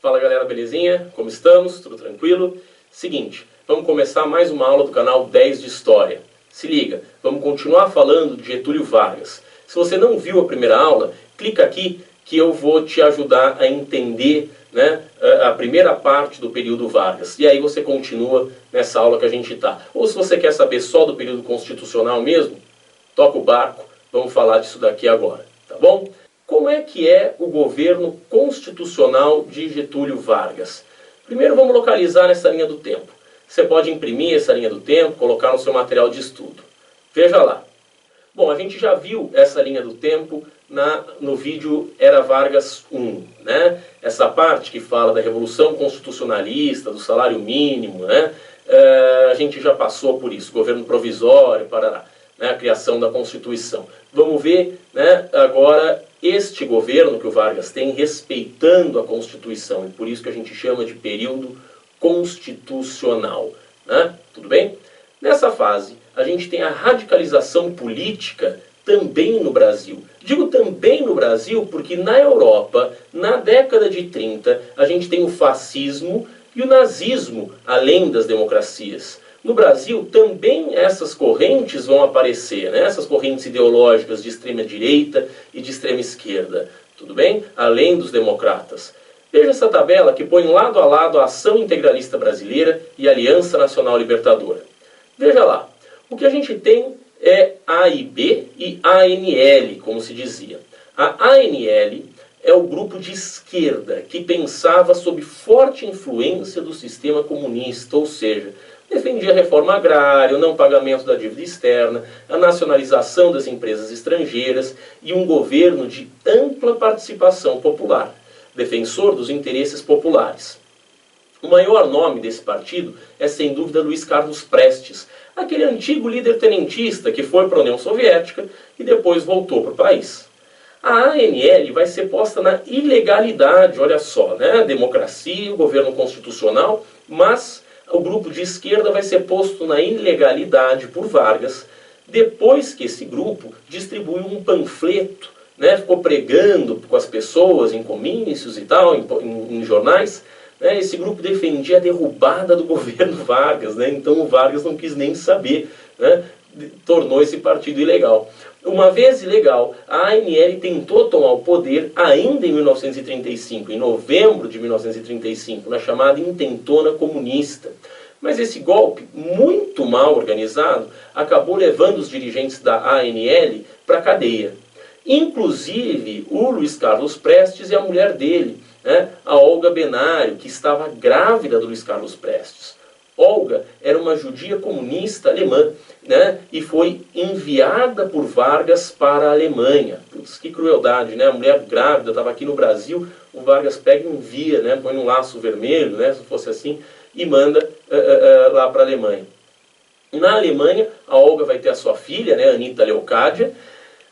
Fala galera, belezinha? Como estamos? Tudo tranquilo? Seguinte, vamos começar mais uma aula do canal 10 de História. Se liga, vamos continuar falando de Getúlio Vargas. Se você não viu a primeira aula, clica aqui que eu vou te ajudar a entender, né, a primeira parte do período Vargas. E aí você continua nessa aula que a gente está. Ou se você quer saber só do período constitucional mesmo, toca o barco, vamos falar disso daqui agora, tá bom? Como é que é o governo constitucional de Getúlio Vargas? Primeiro vamos localizar nessa linha do tempo. Você pode imprimir essa linha do tempo, colocar no seu material de estudo. Veja lá. Bom, a gente já viu essa linha do tempo no vídeo Era Vargas 1, né? Essa parte que fala da Revolução Constitucionalista, do salário mínimo, né? A gente já passou por isso, governo provisório, parará, né? A criação da Constituição. Vamos ver, né, agora este governo que o Vargas tem respeitando a Constituição, e por isso que a gente chama de período constitucional, né? Tudo bem? Nessa fase, a gente tem a radicalização política também no Brasil. Digo também no Brasil porque na Europa, na década de 30, a gente tem o fascismo e o nazismo, além das democracias. No Brasil, também essas correntes vão aparecer, né? Essas correntes ideológicas de extrema direita e de extrema esquerda. Tudo bem? Além dos democratas. Veja essa tabela que põe lado a lado a Ação Integralista Brasileira e a Aliança Nacional Libertadora. Veja lá, o que a gente tem é AIB e ANL, como se dizia. A ANL é o grupo de esquerda que pensava sob forte influência do sistema comunista, ou seja, defendia a reforma agrária, o não pagamento da dívida externa, a nacionalização das empresas estrangeiras e um governo de ampla participação popular, defensor dos interesses populares. O maior nome desse partido é, sem dúvida, Luiz Carlos Prestes, aquele antigo líder tenentista que foi para a União Soviética e depois voltou para o país. A ANL vai ser posta na ilegalidade, olha só, né? Democracia, o governo constitucional, mas o grupo de esquerda vai ser posto na ilegalidade por Vargas, depois que esse grupo distribuiu um panfleto, né? Ficou pregando com as pessoas em comícios e tal, em jornais. Esse grupo defendia a derrubada do governo Vargas, né? Então o Vargas não quis nem saber, né? Tornou esse partido ilegal. Uma vez ilegal, a ANL tentou tomar o poder ainda em 1935, em novembro de 1935, na chamada Intentona Comunista. Mas esse golpe, muito mal organizado, acabou levando os dirigentes da ANL para a cadeia. Inclusive o Luiz Carlos Prestes e a mulher dele, né, a Olga Benário, que estava grávida do Luiz Carlos Prestes. Olga era uma judia comunista alemã, né, e foi enviada por Vargas para a Alemanha. Putz, que crueldade, né? A mulher grávida estava aqui no Brasil, o Vargas pega e envia, né, põe num laço vermelho, né, se fosse assim, e manda lá para a Alemanha. Na Alemanha, a Olga vai ter a sua filha, né, Anita Leocádia.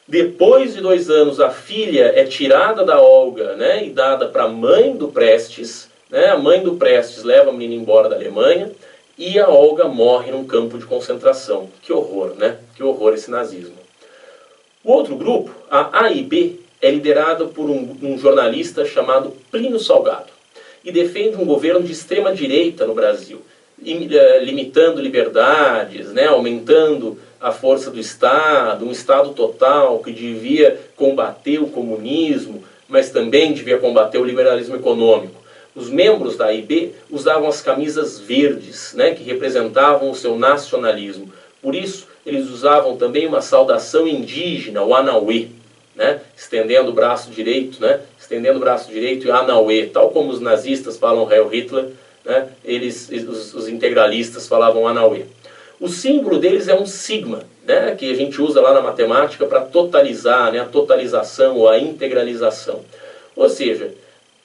Depois de 2 anos, a filha é tirada da Olga, né, e dada para a mãe do Prestes. Né, a mãe do Prestes leva a menina embora da Alemanha e a Olga morre num campo de concentração. Que horror, né? Que horror esse nazismo. O outro grupo, a AIB, é liderado por um jornalista chamado Plínio Salgado e defende um governo de extrema direita no Brasil, limitando liberdades, né, aumentando a força do Estado, um Estado total que devia combater o comunismo, mas também devia combater o liberalismo econômico. Os membros da AIB usavam as camisas verdes, né, que representavam o seu nacionalismo. Por isso, eles usavam também uma saudação indígena, o Anauê, né, estendendo o braço direito, né, estendendo o braço direito e Anauê, tal como os nazistas falam Heil Hitler, né, os integralistas falavam Anauê. O símbolo deles é um sigma, né, que a gente usa lá na matemática para totalizar, né, a totalização ou a integralização. Ou seja,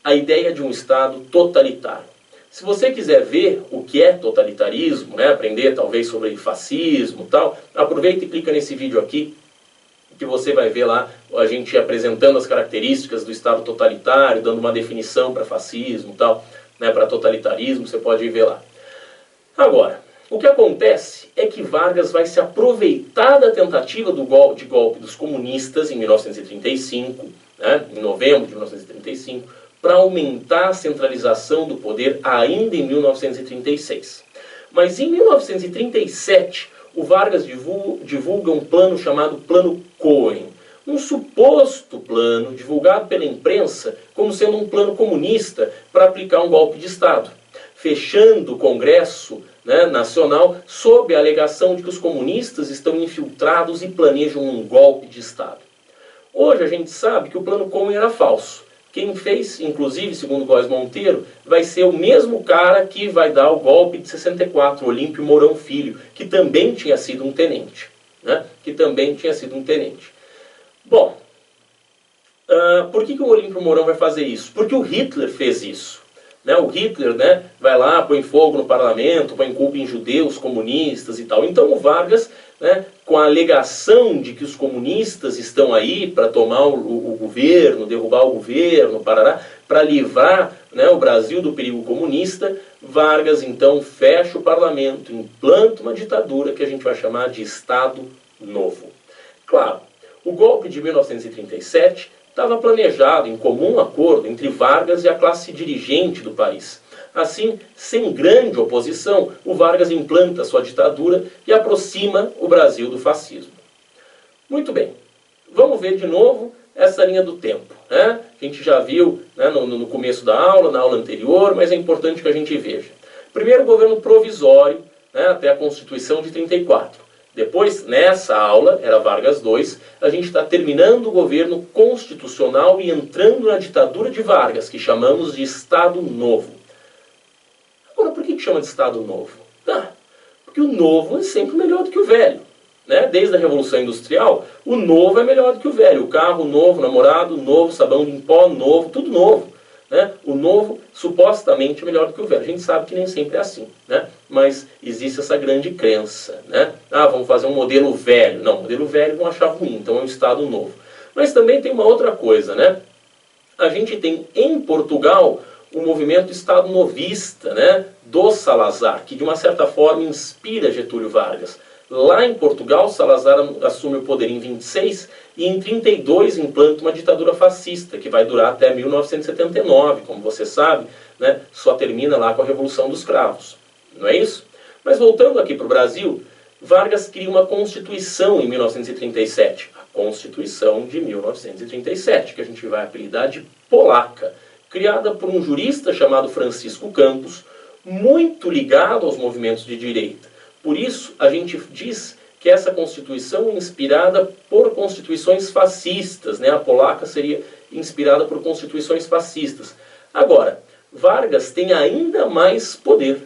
a ideia de um Estado totalitário. Se você quiser ver o que é totalitarismo, né, aprender talvez sobre fascismo e tal, aproveita e clica nesse vídeo aqui, que você vai ver lá a gente apresentando as características do Estado totalitário, dando uma definição para fascismo e tal, né, para totalitarismo, você pode ver lá. Agora, o que acontece é que Vargas vai se aproveitar da tentativa de golpe dos comunistas em 1935, né, em novembro de 1935, para aumentar a centralização do poder ainda em 1936. Mas em 1937, o Vargas divulga um plano chamado Plano Cohen, um suposto plano divulgado pela imprensa como sendo um plano comunista para aplicar um golpe de Estado, fechando o Congresso Nacional sob a alegação de que os comunistas estão infiltrados e planejam um golpe de Estado. Hoje a gente sabe que o plano Cohen era falso. Quem fez, inclusive, segundo Góes Monteiro, vai ser o mesmo cara que vai dar o golpe de 64, Olímpio Mourão Filho, que também tinha sido um tenente. Bom, por que o Olímpio Mourão vai fazer isso? Porque o Hitler fez isso. O Hitler vai lá, põe fogo no parlamento, põe culpa em judeus, comunistas e tal. Então o Vargas, com a alegação de que os comunistas estão aí para tomar o governo, derrubar o governo, para livrar o Brasil do perigo comunista, Vargas então fecha o parlamento, implanta uma ditadura que a gente vai chamar de Estado Novo. Claro, o golpe de 1937 estava planejado em comum acordo entre Vargas e a classe dirigente do país. Assim, sem grande oposição, o Vargas implanta sua ditadura e aproxima o Brasil do fascismo. Muito bem, vamos ver de novo essa linha do tempo. A gente já viu no começo da aula, na aula anterior, mas é importante que a gente veja. Primeiro, governo provisório, até a Constituição de 34. Depois, nessa aula, era Vargas II, a gente está terminando o governo constitucional e entrando na ditadura de Vargas, que chamamos de Estado Novo. Agora, por que chama de Estado Novo? Porque o novo é sempre melhor do que o velho. Desde a Revolução Industrial, o novo é melhor do que o velho. O carro novo, o namorado novo, sabão de pó novo, tudo novo. O novo supostamente é melhor do que o velho. A gente sabe que nem sempre é assim, mas existe essa grande crença. Vamos fazer um modelo velho. Não, modelo velho vão achar ruim, então é um Estado Novo. Mas também tem uma outra coisa. A gente tem em Portugal o movimento Estado Novista, do Salazar, que de uma certa forma inspira Getúlio Vargas. Lá em Portugal, Salazar assume o poder em 26 e em 32 implanta uma ditadura fascista, que vai durar até 1979, como você sabe, só termina lá com a Revolução dos Cravos. Não é isso? Mas voltando aqui para o Brasil, Vargas cria uma Constituição em 1937, a Constituição de 1937, que a gente vai apelidar de polaca, criada por um jurista chamado Francisco Campos, muito ligado aos movimentos de direita. Por isso, a gente diz que essa Constituição é inspirada por constituições fascistas. A polaca seria inspirada por constituições fascistas. Agora, Vargas tem ainda mais poder.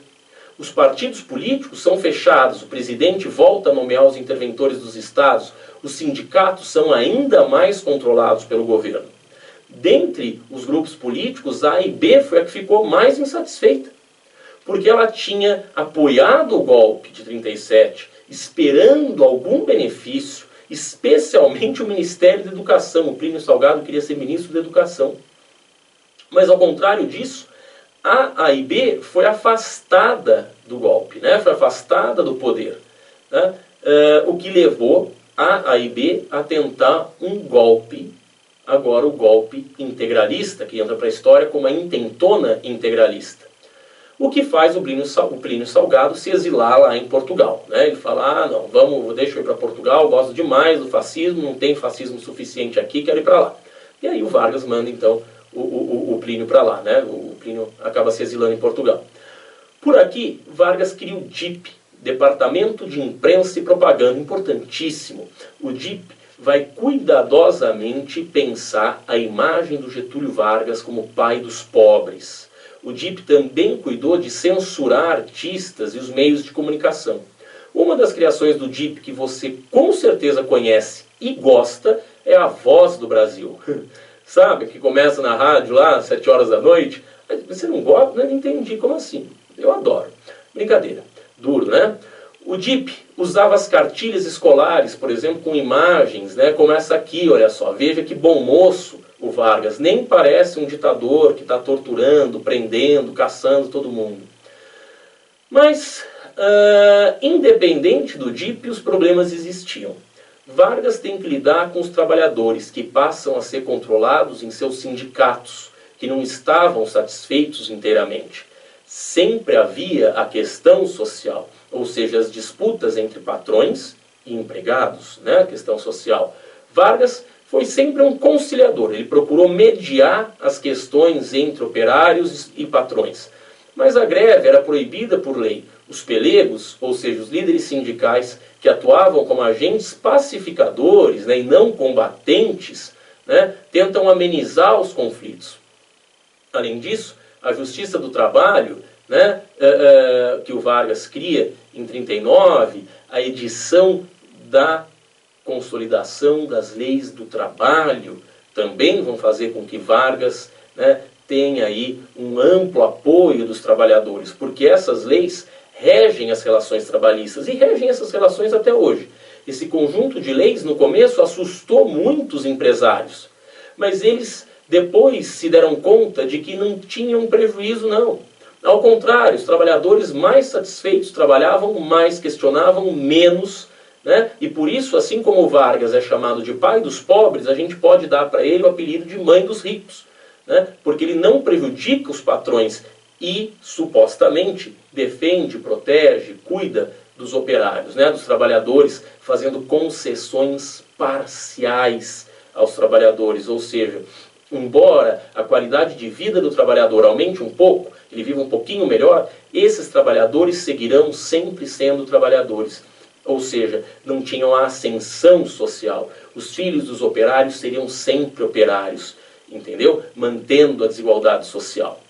Os partidos políticos são fechados, o presidente volta a nomear os interventores dos estados, os sindicatos são ainda mais controlados pelo governo. Dentre os grupos políticos, a AIB foi a que ficou mais insatisfeita, porque ela tinha apoiado o golpe de 37, esperando algum benefício, especialmente o Ministério da Educação. O Plínio Salgado queria ser ministro da Educação. Mas, ao contrário disso, a AIB foi afastada do golpe, foi afastada do poder. O que levou a AIB a tentar um golpe, agora o golpe integralista, que entra para a história como a intentona integralista. O que faz o Plínio Salgado se exilar lá em Portugal. Ele fala, não, deixa eu ir para Portugal, gosto demais do fascismo, não tem fascismo suficiente aqui, quero ir para lá. E aí o Vargas manda então o Plínio para lá, o Plínio acaba se exilando em Portugal. Por aqui, Vargas cria o DIP, Departamento de Imprensa e Propaganda, importantíssimo. O DIP vai cuidadosamente pensar a imagem do Getúlio Vargas como pai dos pobres. O DIP também cuidou de censurar artistas e os meios de comunicação. Uma das criações do DIP que você com certeza conhece e gosta é a Voz do Brasil. Sabe, que começa na rádio lá, às 7 horas da noite. Você não gosta? Não entendi, como assim? Eu adoro. Brincadeira. Duro, O DIP usava as cartilhas escolares, por exemplo, com imagens, como essa aqui, olha só. Veja que bom moço o Vargas. Nem parece um ditador que está torturando, prendendo, caçando todo mundo. Mas, independente do DIP, os problemas existiam. Vargas tem que lidar com os trabalhadores que passam a ser controlados em seus sindicatos, que não estavam satisfeitos inteiramente. Sempre havia a questão social, ou seja, as disputas entre patrões e empregados, né? A questão social. Vargas foi sempre um conciliador, ele procurou mediar as questões entre operários e patrões. Mas a greve era proibida por lei. Os pelegos, ou seja, os líderes sindicais que atuavam como agentes pacificadores, né, e não combatentes, né, tentam amenizar os conflitos. Além disso, a Justiça do Trabalho, né, que o Vargas cria em 1939, a edição da Consolidação das Leis do Trabalho, também vão fazer com que Vargas, né, tenha aí um amplo apoio dos trabalhadores, porque essas leis regem as relações trabalhistas e regem essas relações até hoje. Esse conjunto de leis, no começo, assustou muitos empresários, mas eles depois se deram conta de que não tinham prejuízo, não. Ao contrário, os trabalhadores mais satisfeitos trabalhavam mais, questionavam menos, né? E por isso, assim como o Vargas é chamado de pai dos pobres, a gente pode dar para ele o apelido de mãe dos ricos, né? Porque ele não prejudica os patrões e, supostamente, defende, protege, cuida dos operários, né? Dos trabalhadores, fazendo concessões parciais aos trabalhadores, ou seja, embora a qualidade de vida do trabalhador aumente um pouco, ele viva um pouquinho melhor, esses trabalhadores seguirão sempre sendo trabalhadores. Ou seja, não tinham a ascensão social. Os filhos dos operários seriam sempre operários, entendeu? Mantendo a desigualdade social.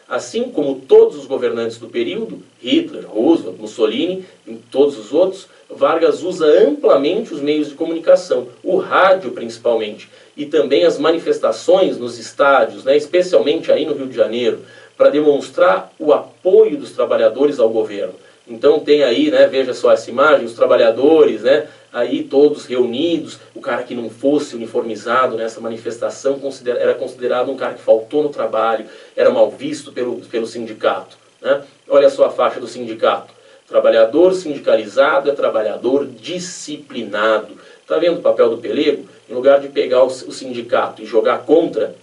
Assim como todos os governantes do período, Hitler, Roosevelt, Mussolini e todos os outros, Vargas usa amplamente os meios de comunicação, o rádio principalmente, e também as manifestações nos estádios, né, especialmente aí no Rio de Janeiro, para demonstrar o apoio dos trabalhadores ao governo. Então tem aí, né, veja só essa imagem, os trabalhadores, né, aí todos reunidos, o cara que não fosse uniformizado nessa manifestação era considerado um cara que faltou no trabalho, era mal visto pelo sindicato, né? Olha só a faixa do sindicato. Trabalhador sindicalizado é trabalhador disciplinado. Está vendo o papel do pelego? Em lugar de pegar o sindicato e jogar contra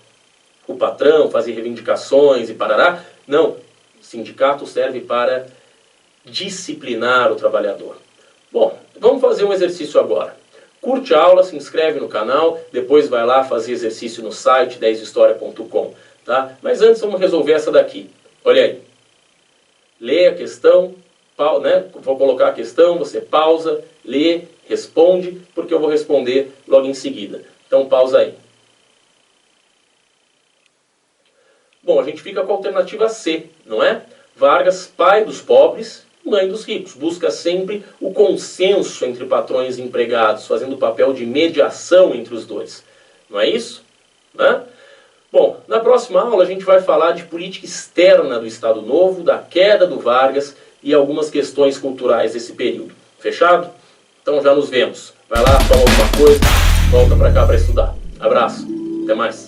o patrão, fazer reivindicações e parará, não. O sindicato serve para disciplinar o trabalhador. Bom, vamos fazer um exercício agora. Curte a aula, se inscreve no canal, depois vai lá fazer exercício no site 10historia.com, tá? Mas antes vamos resolver essa daqui. Olha aí. Lê a questão, né? Vou colocar a questão, você pausa, lê, responde, porque eu vou responder logo em seguida. Então pausa aí. Bom, a gente fica com a alternativa C, não é? Vargas, pai dos pobres, mãe dos ricos. Busca sempre o consenso entre patrões e empregados, fazendo o papel de mediação entre os dois. Não é isso? Né? Bom, na próxima aula a gente vai falar de política externa do Estado Novo, da queda do Vargas e algumas questões culturais desse período. Fechado? Então já nos vemos. Vai lá, toma alguma coisa, volta para cá para estudar. Abraço, até mais.